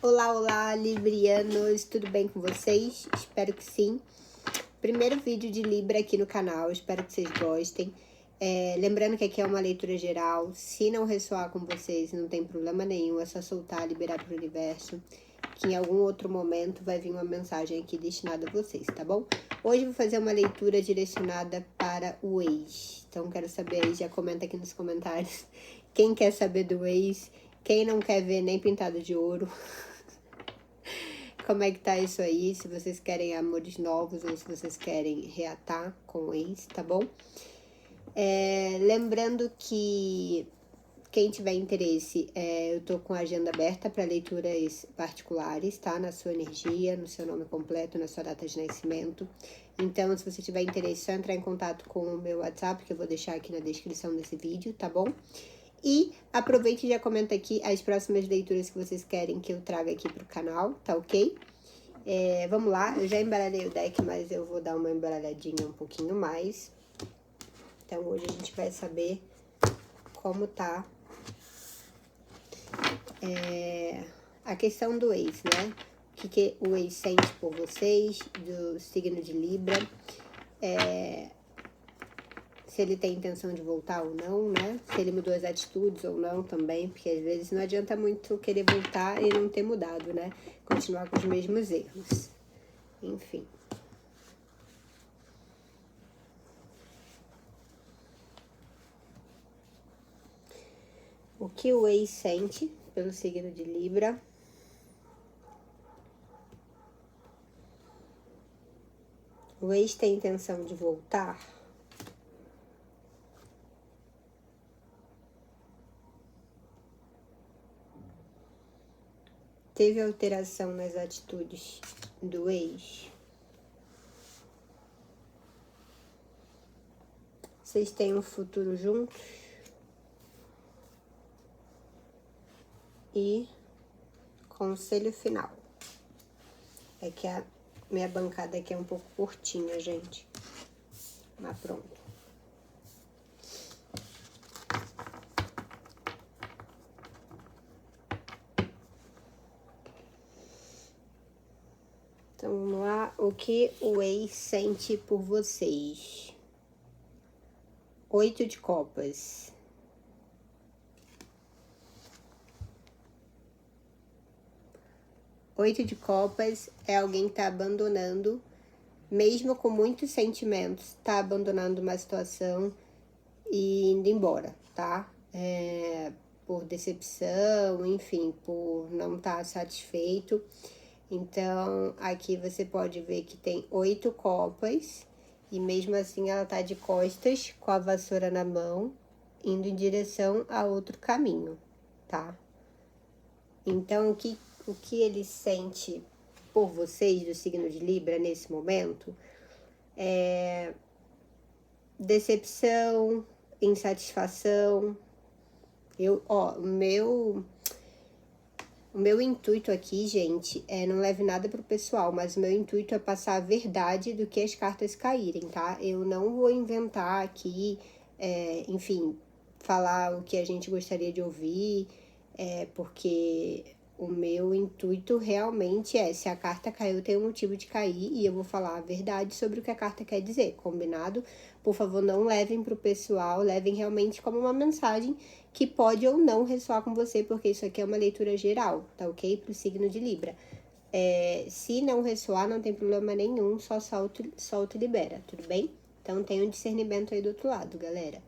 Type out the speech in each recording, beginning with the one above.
Olá, olá, librianos, tudo bem com vocês? Espero que sim. Primeiro vídeo de Libra aqui no canal, espero que vocês gostem. Lembrando que aqui é uma leitura geral, se não ressoar com vocês, não tem problema nenhum, é só soltar, liberar para o universo, que em algum outro momento vai vir uma mensagem aqui destinada a vocês, tá bom? Hoje eu vou fazer uma leitura direcionada para o ex, então quero saber aí, já comenta aqui nos comentários, quem quer saber do ex, quem não quer ver nem pintado de ouro. Como é que tá isso aí, se vocês querem amores novos ou se vocês querem reatar com o ex, tá bom? Lembrando que quem tiver interesse, eu tô com a agenda aberta para leituras particulares, tá? Na sua energia, no seu nome completo, na sua data de nascimento. Então, se você tiver interesse, é só entrar em contato com o meu WhatsApp, que eu vou deixar aqui na descrição desse vídeo, tá bom? E aproveite e já comenta aqui as próximas leituras que vocês querem que eu traga aqui pro canal, tá ok? Vamos lá, eu já embaralhei o deck, mas eu vou dar uma embaralhadinha um pouquinho mais. Então, hoje a gente vai saber como tá a questão do ex, né? O que o ex sente por vocês, do signo de Libra. Se ele tem intenção de voltar ou não, né? Se ele mudou as atitudes ou não também, porque às vezes não adianta muito querer voltar e não ter mudado, né? Continuar com os mesmos erros. Enfim. O que o ex sente pelo signo de Libra. O ex tem intenção de voltar? Teve alteração nas atitudes do ex? Vocês têm um futuro juntos? E conselho final. É que a minha bancada aqui é um pouco curtinha, gente. Mas pronto. Então, vamos lá. O que o ex sente por vocês? 8 de copas. Oito de copas é alguém que tá abandonando, mesmo com muitos sentimentos, tá abandonando uma situação e indo embora, tá? Por decepção, enfim, por não estar satisfeito. Então, aqui você pode ver que tem 8 copas e mesmo assim ela tá de costas, com a vassoura na mão, indo em direção a outro caminho, tá? Então, o que ele sente por vocês do signo de Libra nesse momento é decepção, insatisfação. O meu intuito aqui, gente, não leve nada pro pessoal, mas o meu intuito é passar a verdade do que as cartas caírem, tá? Eu não vou inventar aqui, enfim, falar o que a gente gostaria de ouvir, porque o meu intuito realmente se a carta caiu, tem um motivo de cair e eu vou falar a verdade sobre o que a carta quer dizer, combinado? Por favor, não levem pro pessoal, levem realmente como uma mensagem que pode ou não ressoar com você, porque isso aqui é uma leitura geral, tá ok? Pro signo de Libra. Se não ressoar, não tem problema nenhum, só solta e libera, tudo bem? Então, tem um discernimento aí do outro lado, galera.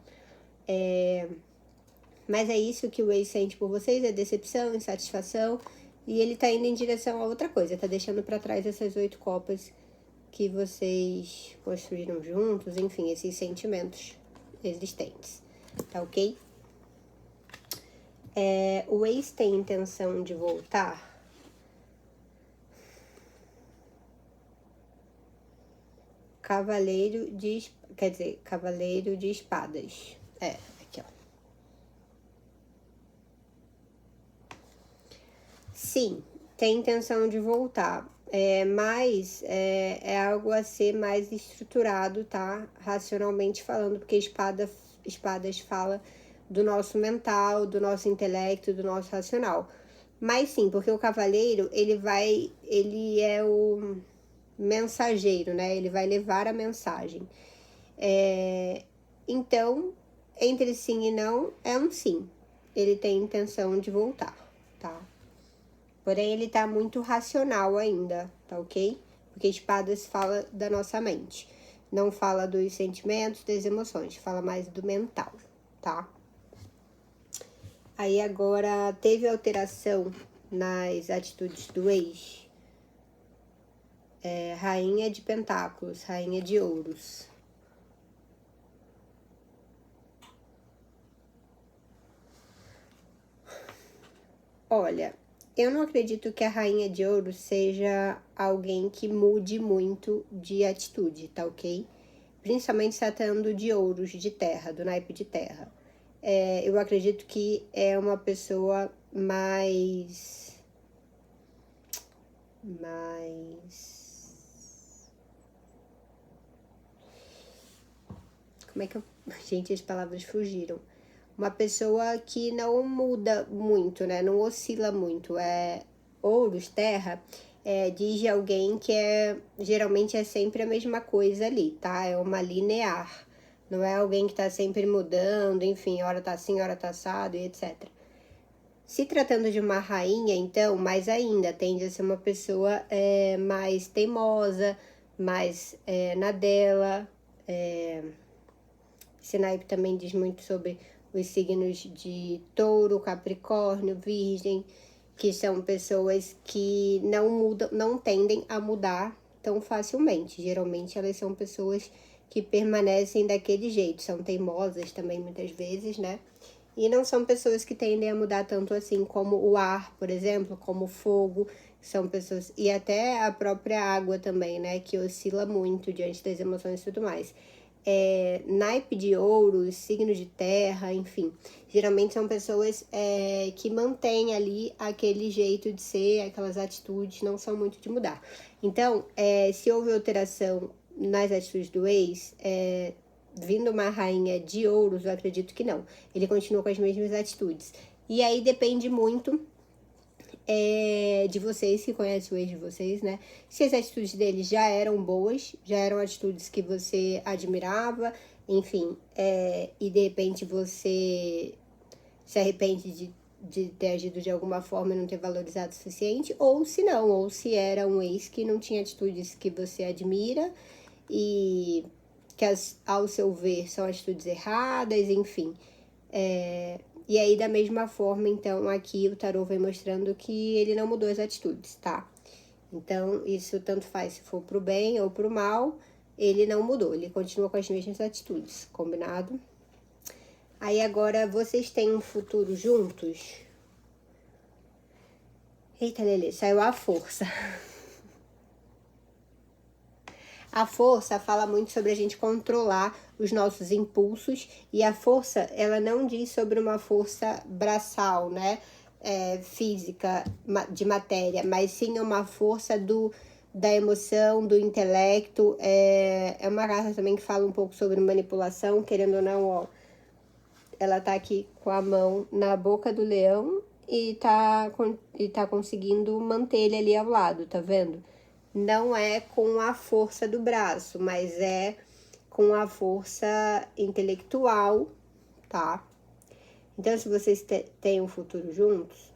Mas é isso que o ex sente por vocês, é decepção, insatisfação, e ele tá indo em direção a outra coisa, tá deixando pra trás essas 8 copas que vocês construíram juntos, enfim, esses sentimentos existentes, tá ok? O ex tem intenção de voltar? Cavaleiro de espadas. Aqui, ó. Sim, tem intenção de voltar, mas é algo a ser mais estruturado, tá? Racionalmente falando, porque espadas fala do nosso mental, do nosso intelecto, do nosso racional. Mas sim, porque o cavaleiro, ele é o mensageiro, né? Ele vai levar a mensagem. Então, entre sim e não, é um sim. Ele tem intenção de voltar, tá? Porém, ele tá muito racional ainda, tá ok? Porque espadas fala da nossa mente. Não fala dos sentimentos, das emoções, fala mais do mental, tá? Aí agora teve alteração nas atitudes do ex. Rainha de pentáculos, rainha de ouros. Olha, eu não acredito que a rainha de ouros seja alguém que mude muito de atitude, tá ok? Principalmente se tratando de ouros de terra, do naipe de terra. Eu acredito que é uma pessoa mais. Como é que eu. Gente, as palavras fugiram. Uma pessoa que não muda muito, né? Não oscila muito. Ouros, terra, diz de alguém que geralmente é sempre a mesma coisa ali, tá? É uma linear. Não é alguém que tá sempre mudando, enfim, hora tá assim, hora tá assado e etc. Se tratando de uma rainha, então, mais ainda, tende a ser uma pessoa mais teimosa, mais na dela. Esse naipe também diz muito sobre os signos de touro, capricórnio, virgem, que são pessoas que não mudam, não tendem a mudar tão facilmente. Geralmente elas são pessoas que permanecem daquele jeito, são teimosas também muitas vezes, né? E não são pessoas que tendem a mudar tanto assim como o ar, por exemplo, como o fogo, são pessoas. E até a própria água também, né? Que oscila muito diante das emoções e tudo mais. Naipe de ouro, signo de terra, enfim. Geralmente são pessoas que mantêm ali aquele jeito de ser, aquelas atitudes, não são muito de mudar. Então, se houve alteração nas atitudes do ex, vindo uma rainha de ouros, eu acredito que não. Ele continua com as mesmas atitudes. E aí depende muito de vocês, que conhecem o ex de vocês, né? Se as atitudes dele já eram boas, já eram atitudes que você admirava, enfim, e de repente você se arrepende de ter agido de alguma forma e não ter valorizado o suficiente, ou se não, ou se era um ex que não tinha atitudes que você admira e que ao seu ver são atitudes erradas, enfim. E aí, da mesma forma, então, aqui o tarô vem mostrando que ele não mudou as atitudes, tá? Então, isso tanto faz se for pro bem ou pro mal, ele não mudou, ele continua com as mesmas atitudes, combinado? Aí agora, vocês têm um futuro juntos? Eita, Lelê, saiu a força. A força fala muito sobre a gente controlar os nossos impulsos, e a força, ela não diz sobre uma força braçal, né? Física, de matéria, mas sim uma força da emoção, do intelecto. É uma carta também que fala um pouco sobre manipulação, querendo ou não, ó. Ela tá aqui com a mão na boca do leão e tá conseguindo manter ele ali ao lado, tá vendo? Não é com a força do braço, mas é com a força intelectual, tá? Então, se vocês têm um futuro juntos,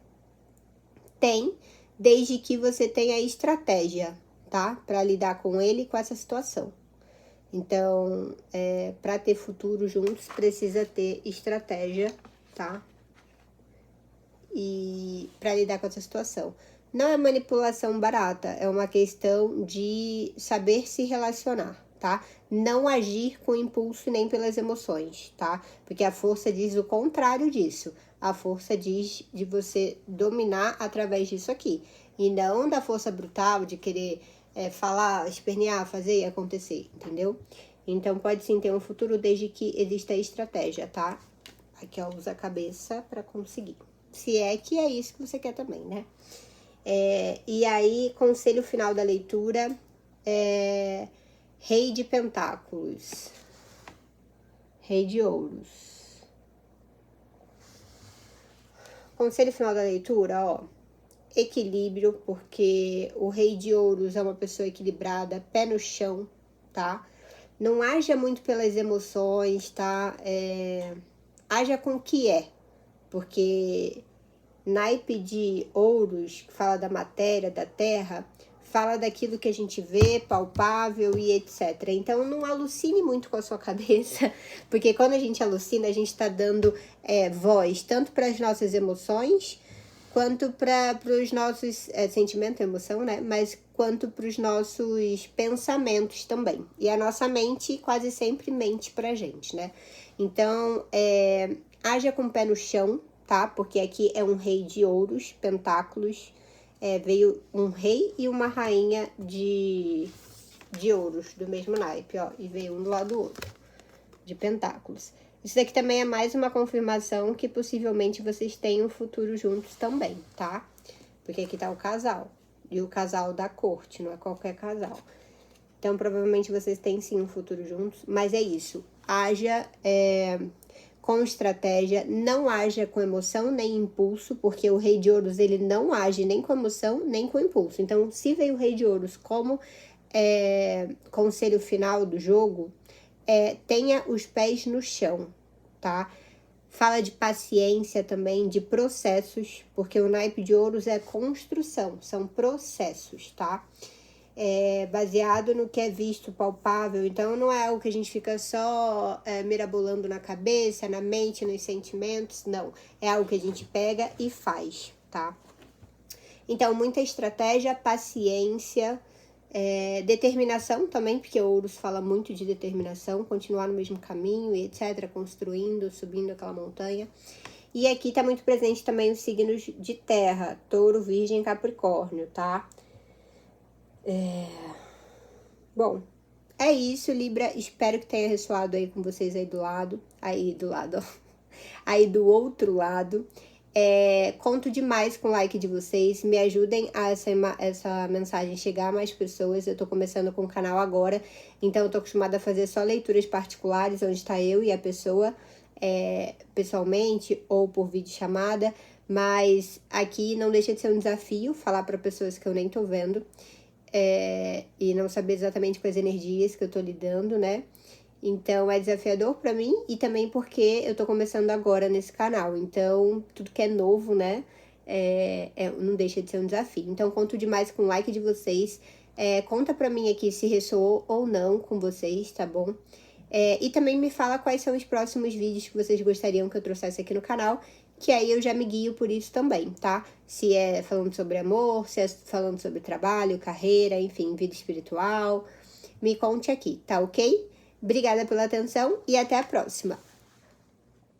tem, desde que você tenha estratégia, tá? Para lidar com ele e com essa situação. Então, para ter futuro juntos, precisa ter estratégia, tá? E para lidar com essa situação. Não é manipulação barata, é uma questão de saber se relacionar, tá? Não agir com impulso nem pelas emoções, tá? Porque a força diz o contrário disso. A força diz de você dominar através disso aqui. E não da força brutal de querer falar, espernear, fazer e acontecer, entendeu? Então pode sim ter um futuro desde que exista estratégia, tá? Aqui, ó, usa a cabeça para conseguir. Se é que é isso que você quer também, né? E aí, conselho final da leitura Rei de Pentáculos, Rei de Ouros. Conselho final da leitura, ó. equilíbrio, porque o Rei de Ouros é uma pessoa equilibrada, pé no chão, tá? Não haja muito pelas emoções, tá? Haja com o que é, porque naipe de Ouros, que fala da matéria, da terra, fala daquilo que a gente vê, palpável e etc. Então, não alucine muito com a sua cabeça, porque quando a gente alucina, a gente está dando voz tanto para as nossas emoções, quanto para os nossos sentimentos, emoção, né? Mas quanto para os nossos pensamentos também. E a nossa mente quase sempre mente pra gente, né? Então, haja com o pé no chão, tá? Porque aqui é um rei de ouros, pentáculos. Veio um rei e uma rainha de ouros, do mesmo naipe, ó. E veio um do lado do outro, de pentáculos. Isso daqui também é mais uma confirmação que possivelmente vocês tenham um futuro juntos também, tá? Porque aqui tá o casal. E o casal da corte, não é qualquer casal. Então, provavelmente vocês têm sim um futuro juntos. Mas é isso. Haja com estratégia, não haja com emoção nem impulso, porque o Rei de Ouros, ele não age nem com emoção, nem com impulso. Então, se veio o Rei de Ouros como conselho final do jogo, tenha os pés no chão, tá? Fala de paciência também, de processos, porque o naipe de ouros é construção, são processos, tá? Baseado no que é visto, palpável, então não é algo que a gente fica só mirabolando na cabeça, na mente, nos sentimentos, não. É algo que a gente pega e faz, tá? Então, muita estratégia, paciência, determinação também, porque o Ouros fala muito de determinação, continuar no mesmo caminho e etc, construindo, subindo aquela montanha. E aqui tá muito presente também os signos de terra, Touro, Virgem, Capricórnio, tá? Bom, é isso, Libra, espero que tenha ressoado aí com vocês aí do lado, ó, aí do outro lado. Conto demais com o like de vocês, me ajudem a essa mensagem chegar a mais pessoas. Eu tô começando com o canal agora, então eu tô acostumada a fazer só leituras particulares, onde tá eu e a pessoa pessoalmente ou por videochamada, mas aqui não deixa de ser um desafio falar para pessoas que eu nem tô vendo e não saber exatamente com as energias que eu tô lidando, né? Então, é desafiador pra mim e também porque eu tô começando agora nesse canal. Então, tudo que é novo, né, não deixa de ser um desafio. Então, conto demais com o like de vocês. Conta pra mim aqui se ressoou ou não com vocês, tá bom? E também me fala quais são os próximos vídeos que vocês gostariam que eu trouxesse aqui no canal, que aí eu já me guio por isso também, tá? Se é falando sobre amor, se é falando sobre trabalho, carreira, enfim, vida espiritual, me conte aqui, tá ok? Obrigada pela atenção e até a próxima!